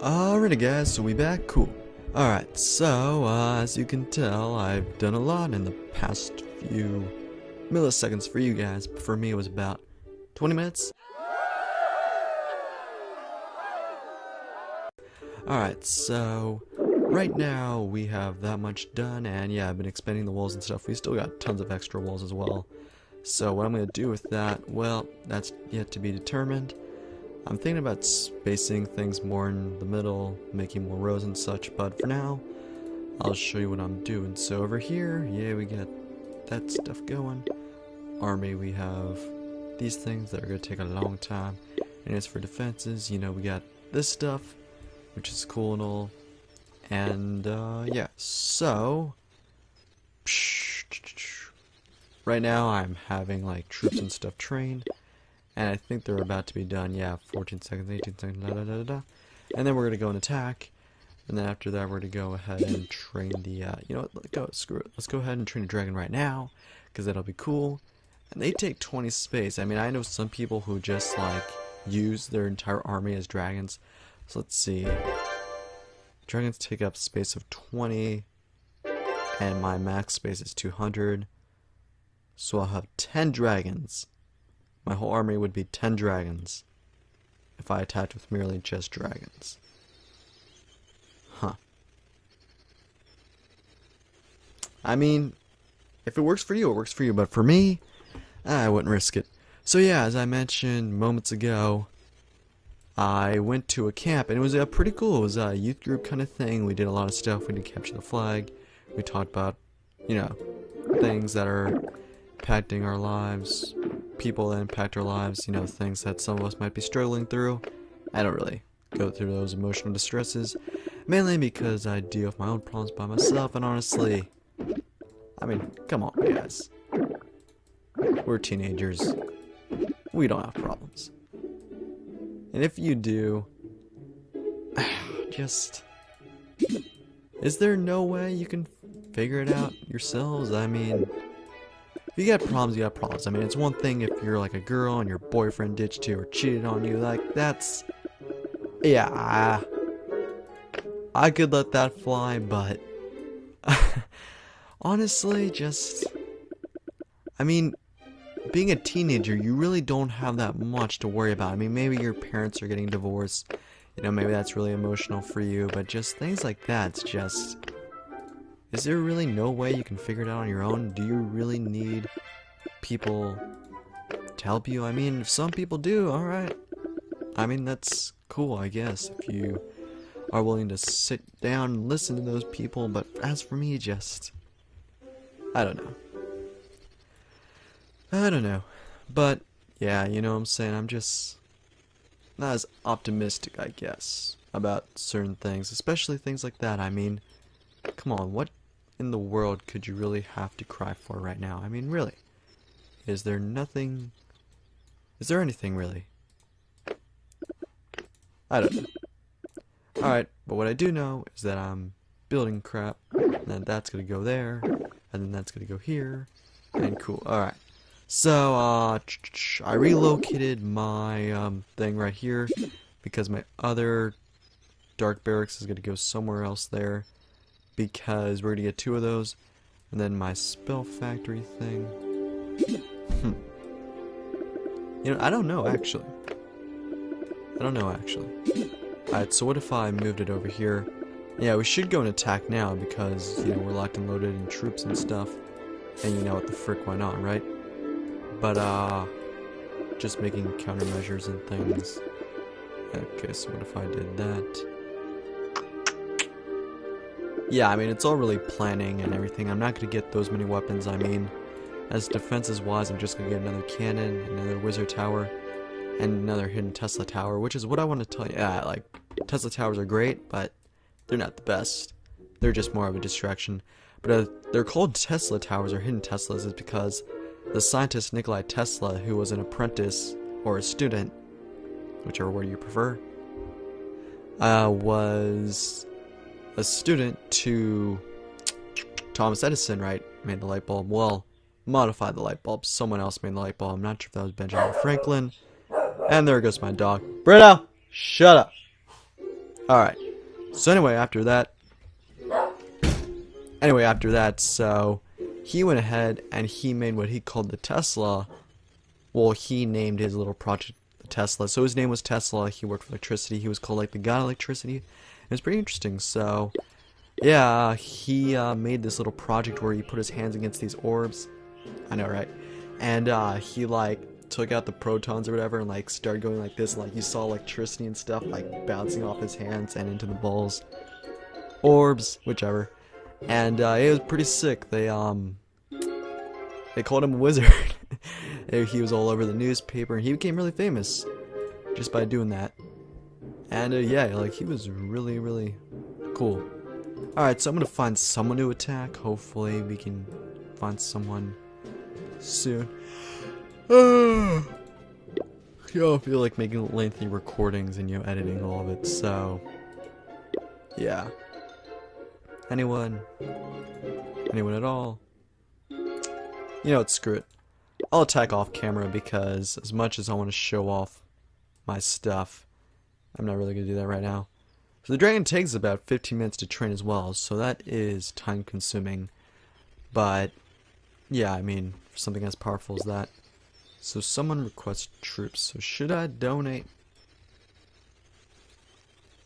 Alrighty guys, so we back? Cool. Alright, so as you can tell, I've done a lot in the past few milliseconds for you guys, but for me it was about 20 minutes. Alright, so right now we have that much done, and yeah, I've been expanding the walls and stuff. We still got tons of extra walls as well. So what I'm going to do with that, well, that's yet to be determined. I'm thinking about spacing things more in the middle, making more rows and such, but for now, I'll show you what I'm doing. So over here, yeah, we got that stuff going. Army, we have these things that are going to take a long time. And as for defenses, you know, we got this stuff, which is cool and all. And, yeah, so right now I'm having, like, troops and stuff trained. And I think they're about to be done. Yeah, 14 seconds, 18 seconds, da da da da. And then we're going to go and attack. And then after that, we're going to go ahead and train the, you know what, screw it. Let's go ahead and train a dragon right now, because that'll be cool. And they take 20 space. I mean, I know some people who just, like, use their entire army as dragons. So let's see. Dragons take up space of 20. And my max space is 200. So I'll have 10 dragons. My whole army would be 10 dragons if I attacked with merely just dragons. Huh. I mean, if it works for you, it works for you, but for me, I wouldn't risk it. So yeah, as I mentioned moments ago, I went to a camp, and it was pretty cool. It was a youth group kind of thing. We did a lot of stuff. We did capture the flag. We talked about, you know, things that are impacting our lives, people that impact our lives, you know, things that some of us might be struggling through. I don't really go through those emotional distresses, mainly because I deal with my own problems by myself, and honestly, I mean, come on guys, we're teenagers, we don't have problems, and if you do, just, is there no way you can figure it out yourselves? I mean, if you got problems, you got problems. I mean, it's one thing if you're like a girl and your boyfriend ditched you or cheated on you. Like, that's... yeah, I could let that fly, but... honestly, just... I mean, being a teenager, you really don't have that much to worry about. I mean, maybe your parents are getting divorced. You know, maybe that's really emotional for you. But just things like that, it's just... is there really no way you can figure it out on your own? Do you really need people to help you? I mean, if some people do, alright. I mean, that's cool, I guess, if you are willing to sit down and listen to those people, but as for me, just... I don't know. I don't know. But, yeah, you know what I'm saying? I'm just not as optimistic, I guess, about certain things, especially things like that. I mean, come on, what in the world could you really have to cry for right now? I mean, really, is there nothing, is there anything really? I don't know. Alright, but what I do know is that I'm building crap, and then that's gonna go there, and then that's gonna go here, and cool. Alright, so I relocated my thing right here because my other dark barracks is gonna go somewhere else there, because we're gonna get 2 of those, and then my spell factory thing. You know, I don't know actually. Alright, so what if I moved it over here? Yeah, we should go and attack now because, you know, we're locked and loaded in troops and stuff, and you know what the frick went on, right? But just making countermeasures and things. Okay, so what if I did that? Yeah, I mean, it's all really planning and everything. I'm not going to get those many weapons. I mean, as defenses wise, I'm just going to get another cannon, another wizard tower, and another hidden Tesla tower, which is what I want to tell you. Yeah, like, Tesla towers are great, but they're not the best. They're just more of a distraction. But they're called Tesla towers or hidden Teslas is because the scientist Nikola Tesla, who was an apprentice or a student, whichever word you prefer, was a student to Thomas Edison, right? Made the light bulb. Well, modified the light bulb. Someone else made the light bulb. I'm not sure if that was Benjamin Franklin. And there goes my dog. Britta! Shut up! Alright. So anyway, after that, so he went ahead and he made what he called the Tesla. Well, he named his little project Tesla. So his name was Tesla. He worked for electricity. He was called like the god of electricity. It was pretty interesting. So yeah, he made this little project where he put his hands against these orbs. I know, right? And he like took out the protons or whatever and like started going like this. Like you saw electricity and stuff like bouncing off his hands and into the balls, orbs, whichever. And it was pretty sick. They called him a wizard. He was all over the newspaper, and he became really famous just by doing that. And yeah, like he was really, really cool. Alright, so I'm gonna find someone to attack. Hopefully we can find someone soon. I feel like making lengthy recordings and editing all of it, so yeah. Anyone at all? You know what, screw it. I'll attack off camera because as much as I want to show off my stuff, I'm not really going to do that right now. So the dragon takes about 15 minutes to train as well, so that is time consuming. But yeah, I mean, for something as powerful as that. So someone requests troops, so should I donate?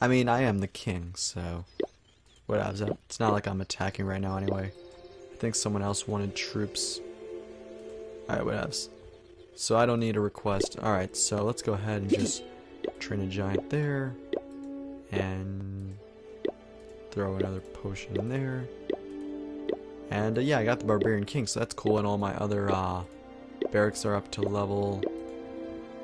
I mean, I am the king, so whatever. It's not like I'm attacking right now anyway. I think someone else wanted troops. Alright, whatevs. So I don't need a request. Alright, so let's go ahead and just train a giant there. And throw another potion in there. And yeah, I got the Barbarian King, so that's cool. And all my other barracks are up to level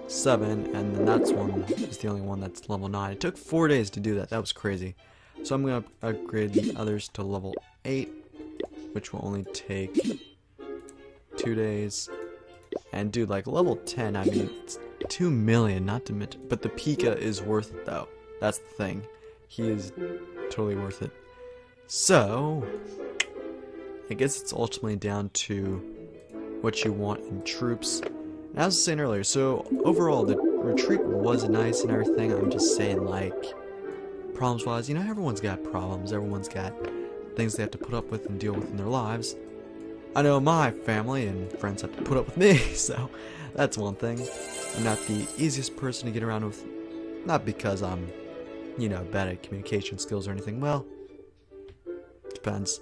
7. And then that's one is the only one that's level 9. It took 4 days to do that. That was crazy. So I'm going to upgrade the others to level 8. Which will only take 2 days. And dude, like level 10, I mean, it's 2 million, not to mention, but the Pika is worth it though. That's the thing. He is totally worth it. So, I guess it's ultimately down to what you want in troops. And as I was saying earlier, so overall the retreat was nice and everything. I'm just saying, like, problems wise, everyone's got problems. Everyone's got things they have to put up with and deal with in their lives. I know my family and friends have to put up with me, so that's one thing. I'm not the easiest person to get around with, not because I'm, bad at communication skills or anything. Well, depends.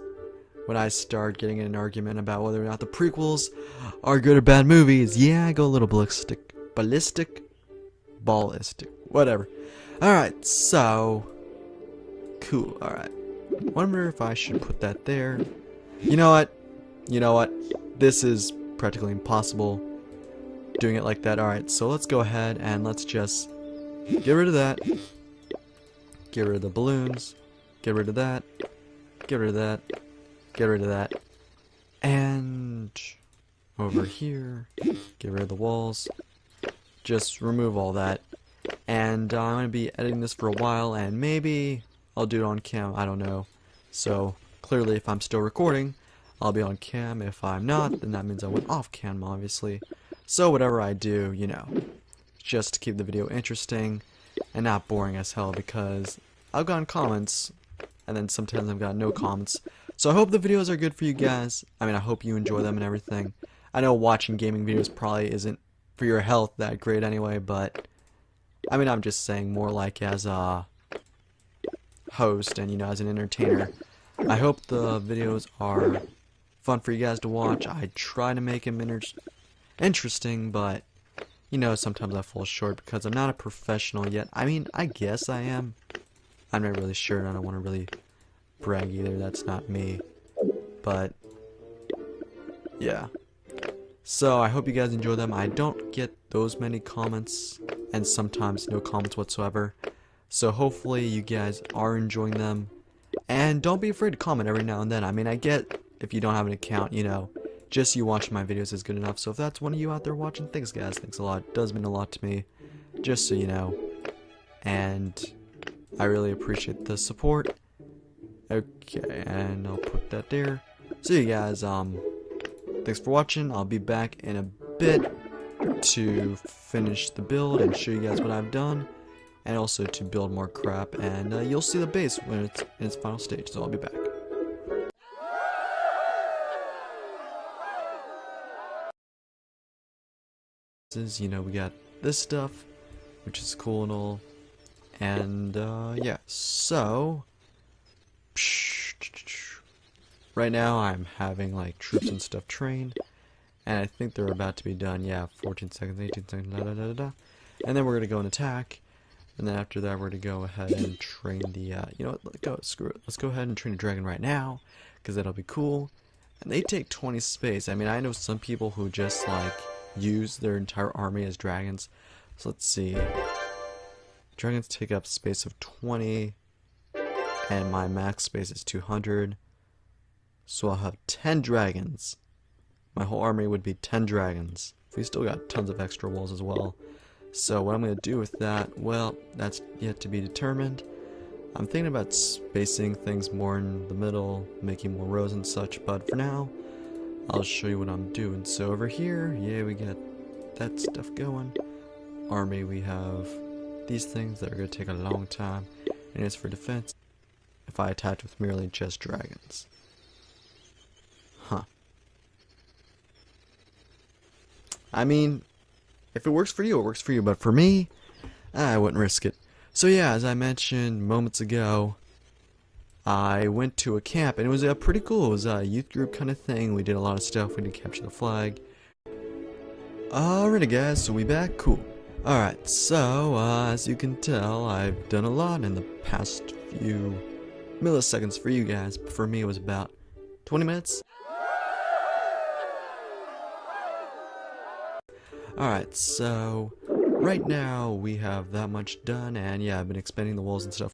When I start getting in an argument about whether or not the prequels are good or bad movies, yeah, I go a little ballistic, whatever. Alright, so, cool, alright. Wonder if I should put that there. You know what? This is practically impossible doing it like that. Alright, so let's go ahead and let's just get rid of that. Get rid of the balloons. Get rid of that. Get rid of that. Get rid of that. And over here, get rid of the walls. Just remove all that. And I'm going to be editing this for a while, and maybe I'll do it on cam, I don't know. So clearly if I'm still recording, I'll be on cam. If I'm not, then that means I went off cam, obviously. So whatever I do, just to keep the video interesting and not boring as hell, because I've gotten comments and then sometimes I've got no comments. So I hope the videos are good for you guys. I mean, I hope you enjoy them and everything. I know watching gaming videos probably isn't for your health that great anyway, but I mean, I'm just saying more like as a host and as an entertainer. I hope the videos are fun for you guys to watch. I try to make them interesting, but sometimes I fall short because I'm not a professional yet. I mean, I guess I am. I'm not really sure, and I don't want to really brag either. That's not me. But yeah. So I hope you guys enjoy them. I don't get those many comments, and sometimes no comments whatsoever. So hopefully you guys are enjoying them. And don't be afraid to comment every now and then. I mean, I get if you don't have an account, just you watching my videos is good enough. So if that's one of you out there watching, thanks guys. Thanks a lot. It does mean a lot to me. Just so you know. And I really appreciate the support. Okay, and I'll put that there. So you guys, thanks for watching. I'll be back in a bit to finish the build and show you guys what I've done. and also to build more crap, and you'll see the base when it's in its final stage, so I'll be back. You know, we got this stuff, which is cool and all, and yeah, so right now I'm having like troops and stuff trained, and I think they're about to be done. Yeah, 14 seconds, 18 seconds, da da da da. And then we're gonna go and attack, and then after that we're gonna go ahead and train the you know what, screw it, let's go ahead and train a dragon right now, because that'll be cool. And they take 20 space. I mean, I know some people who just like use their entire army as dragons. So let's see, dragons take up space of 20, and my max space is 200, so I'll have 10 dragons. My whole army would be 10 dragons. We still got tons of extra walls as well. So what I'm going to do with that, well, that's yet to be determined. I'm thinking about spacing things more in the middle, making more rows and such, but for now, I'll show you what I'm doing. So over here, yeah, we got that stuff going. Army, we have these things that are going to take a long time, and as for defense, if I attach with merely just dragons. Huh. I mean, if it works for you, it works for you, but for me, I wouldn't risk it. So yeah, as I mentioned moments ago, I went to a camp, and it was pretty cool. It was a youth group kind of thing. We did a lot of stuff. We did capture the flag. Alrighty guys, so we back? Cool. Alright, so as you can tell, I've done a lot in the past few milliseconds for you guys. But for me, it was about 20 minutes. Alright, so right now we have that much done, and yeah, I've been expanding the walls and stuff.